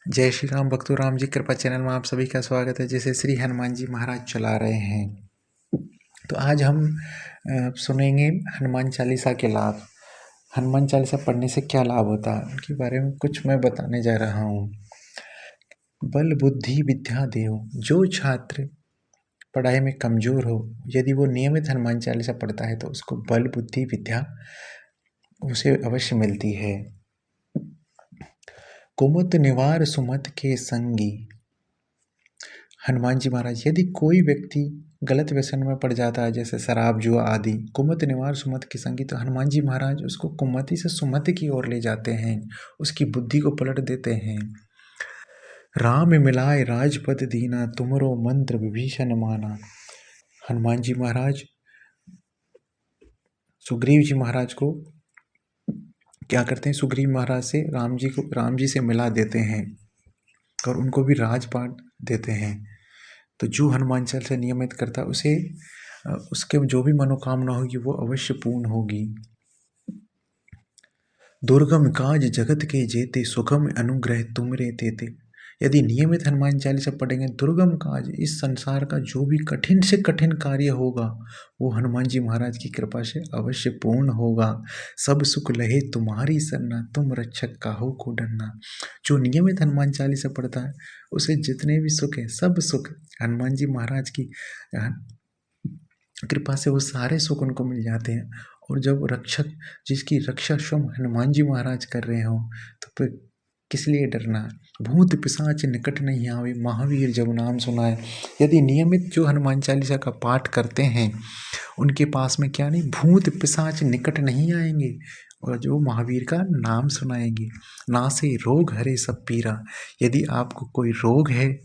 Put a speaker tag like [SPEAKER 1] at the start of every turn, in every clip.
[SPEAKER 1] जय श्री राम भक्तों, राम जी कृपा चैनल में आप सभी का स्वागत है। जैसे श्री हनुमान जी महाराज चला रहे हैं, तो आज हम सुनेंगे हनुमान चालीसा के लाभ। हनुमान चालीसा पढ़ने से क्या लाभ होता है उनके बारे में कुछ मैं बताने जा रहा हूँ। बल बुद्धि विद्या देव, जो छात्र पढ़ाई में कमज़ोर हो, यदि वो नियमित हनुमान चालीसा पढ़ता है तो उसको बल बुद्धि विद्या उसे अवश्य मिलती है। कुमत निवार सुमत के संगी, हनुमान जी महाराज, यदि कोई व्यक्ति गलत व्यसन में पड़ जाता है जैसे शराब जुआ आदि, कुमत निवार सुमत की संगी, तो हनुमान जी महाराज उसको कुमति से सुमति की ओर ले जाते हैं, उसकी बुद्धि को पलट देते हैं। राम मिलाए राजपद दीना, तुमरो मंत्र विभीषण माना। हनुमान जी महाराज सुग्रीव जी महाराज को क्या करते हैं, सुग्रीव महाराज से राम जी से मिला देते हैं और उनको भी राजपाट देते हैं। तो जो हनुमान चालीसा नियमित करता है उसे उसके जो भी मनोकामना होगी वो अवश्य पूर्ण होगी। दुर्गम काज जगत के जेते, सुगम अनुग्रह तुमरे तेते। यदि नियमित हनुमान चालीसा पढ़ेंगे, दुर्गम काज, इस संसार का जो भी कठिन से कठिन कार्य होगा वो हनुमान जी महाराज की कृपा से अवश्य पूर्ण होगा। सब सुख लहे तुम्हारी सरना, तुम रक्षक काहू को डरना। जो नियमित हनुमान चालीसा पढ़ता है उसे जितने भी सुख है, सब सुख हनुमान जी महाराज की कृपा से वो सारे सुख उनको मिल जाते हैं। और जब रक्षक, जिसकी रक्षा स्वयं हनुमान जी महाराज कर रहे हो, तो फिर किस लिए डरना। भूत पिशाच निकट नहीं आवे, महावीर जब नाम सुनाए। यदि नियमित जो हनुमान चालीसा का पाठ करते हैं उनके पास में क्या नहीं, भूत पिशाच निकट नहीं आएंगे, और जो महावीर का नाम सुनाएंगे। नासे रोग हरे सब पीरा, यदि आपको कोई रोग है,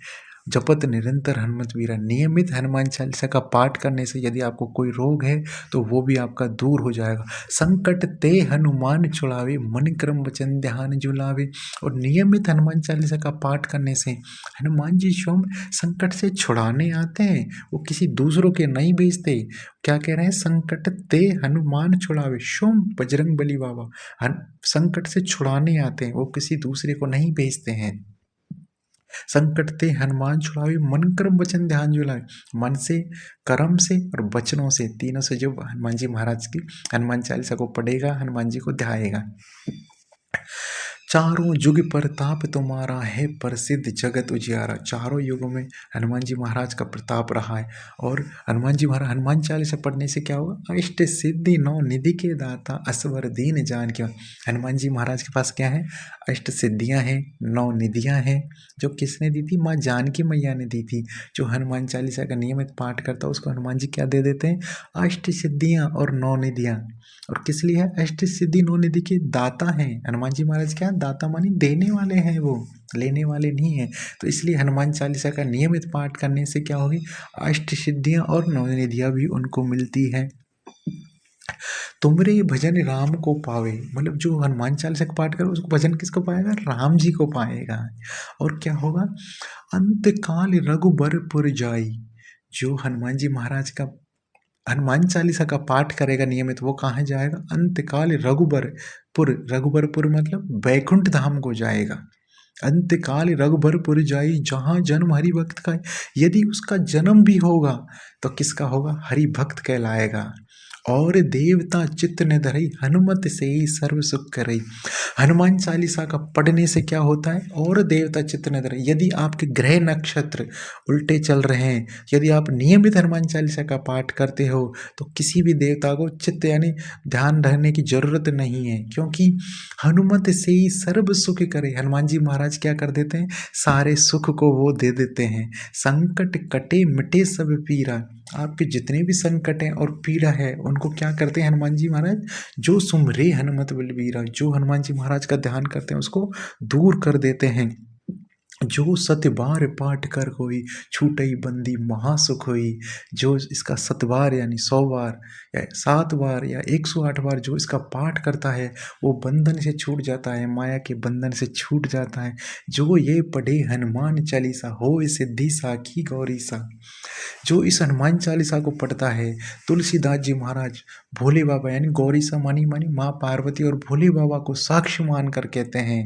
[SPEAKER 1] जपत निरंतर हनुमत वीरा, नियमित हनुमान चालीसा का पाठ करने से यदि आपको कोई रोग है तो वो भी आपका दूर हो जाएगा। संकट ते हनुमान छुड़ावे, मन क्रम वचन ध्यान जुलावे। और नियमित हनुमान चालीसा का पाठ करने से हनुमान जी स्वयं संकट से छुड़ाने आते हैं, वो किसी दूसरों के नहीं भेजते। क्या कह रहे हैं, संकट ते हनुमान छुड़ावे, स्वयं बजरंग बली बाबा संकट से छुड़ाने आते हैं, वो किसी दूसरे को नहीं भेजते हैं। संकट ते हनुमान छुड़ावे, मन कर्म वचन ध्यान जुलाए। मन से, कर्म से और वचनों से, तीनों से जो हनुमान जी महाराज की हनुमान चालीसा को पढ़ेगा, हनुमान जी को ध्याएगा। चारों युग प्रताप तुम्हारा है, प्रसिद्ध जगत उजियारा। चारों युगों में हनुमान जी महाराज का प्रताप रहा है। और हनुमान जी महाराज, हनुमान चालीसा पढ़ने से क्या होगा, अष्ट सिद्धि नौ निधि के दाता, असवर दीन जान क्या। हनुमान जी महाराज के पास क्या है, अष्ट सिद्धियां हैं, नौ निधियां हैं। जो किसने दी थी, माँ जानकी मैया ने दी थी। जो हनुमान चालीसा का नियमित पाठ करता है उसको हनुमान जी क्या दे देते हैं, अष्ट सिद्धियां और नौ निधियां। और किस लिए है, अष्ट सिद्धि नौ निधि के दाता हैं हनुमान जी महाराज। क्या दाता मानी, देने वाले हैं, वो लेने वाले नहीं हैं। तो इसलिए हनुमान चालीसा का नियमित पाठ करने से क्या होगी, अष्ट सिद्धियां और नौ निधियां भी उनको मिलती है। तुमरे भजन राम को पावे, मतलब जो हनुमान चालीसा का पाठ करे उसको भजन किसको पाएगा, राम जी को पाएगा। और क्या होगा, अंत काल रघुबरपुर जाई। जो हनुमान जी महाराज का हनुमान चालीसा का पाठ करेगा नियमित, वो कहाँ जाएगा, अंतकाल रघुबरपुर। रघुबरपुर मतलब बैकुंठ धाम को जाएगा। अंतकाल रघुबरपुर जाई, जहाँ जन्म हरि भक्त का। यदि उसका जन्म भी होगा तो किसका होगा, हरि भक्त कहलाएगा। और देवता चित्त न धरई, हनुमत से ही सर्व सुख करई। हनुमान चालीसा का पढ़ने से क्या होता है, और देवता चित्त न धरई। यदि आपके ग्रह नक्षत्र उल्टे चल रहे हैं, यदि आप नियमित हनुमान चालीसा का पाठ करते हो तो किसी भी देवता को चित्त यानी ध्यान रखने की जरूरत नहीं है, क्योंकि हनुमत से ही सर्व सुख करे। हनुमान जी महाराज क्या कर देते हैं, सारे सुख को वो दे देते हैं। संकट कटे मिटे सब पीरा, आपके जितने भी संकट हैं और पीड़ा है उनको क्या करते हैं हनुमान जी महाराज, जो सुमरे हनुमत बलबीरा, जो हनुमान जी महाराज का ध्यान करते हैं उसको दूर कर देते हैं। जो सत बार पाठ कर कोई, छूटई बंदी महासुख हुई। जो इसका 7 बार यानी 100 बार या 7 बार या 108 बार जो इसका पाठ करता है वो बंधन से छूट जाता है, माया के बंधन से छूट जाता है। जो ये पढ़े हनुमान चालीसा, हो सिद्धि साखी गौरी सा। जो इस हनुमान चालीसा को पढ़ता है, तुलसीदास जी महाराज भोले बाबा यानी गौरी सा मानी मानी माँ पार्वती और भोले बाबा को साक्ष्य मान कर कहते हैं,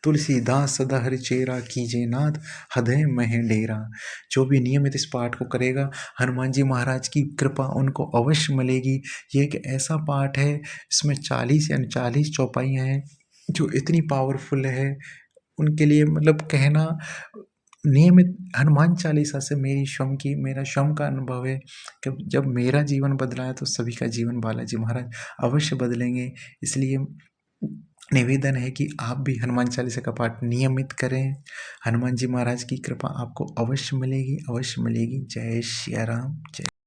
[SPEAKER 1] तुलसीदास सदा हरिचेरा कीजे नाथ हृदय मह डेरा। जो भी नियमित इस पाठ को करेगा, हनुमान जी महाराज की कृपा उनको अवश्य मिलेगी। ये एक ऐसा पाठ है, इसमें 40 यानी 40 चौपाइयाँ हैं, जो इतनी पावरफुल है, उनके लिए मतलब कहना नियमित हनुमान चालीसा से मेरा स्वयं का अनुभव है कि जब मेरा जीवन बदला है, तो सभी का जीवन बालाजी महाराज अवश्य बदलेंगे। इसलिए निवेदन है कि आप भी हनुमान चालीसा का पाठ नियमित करें। हनुमान जी महाराज की कृपा आपको अवश्य मिलेगी, अवश्य मिलेगी। जय सिया राम, जय।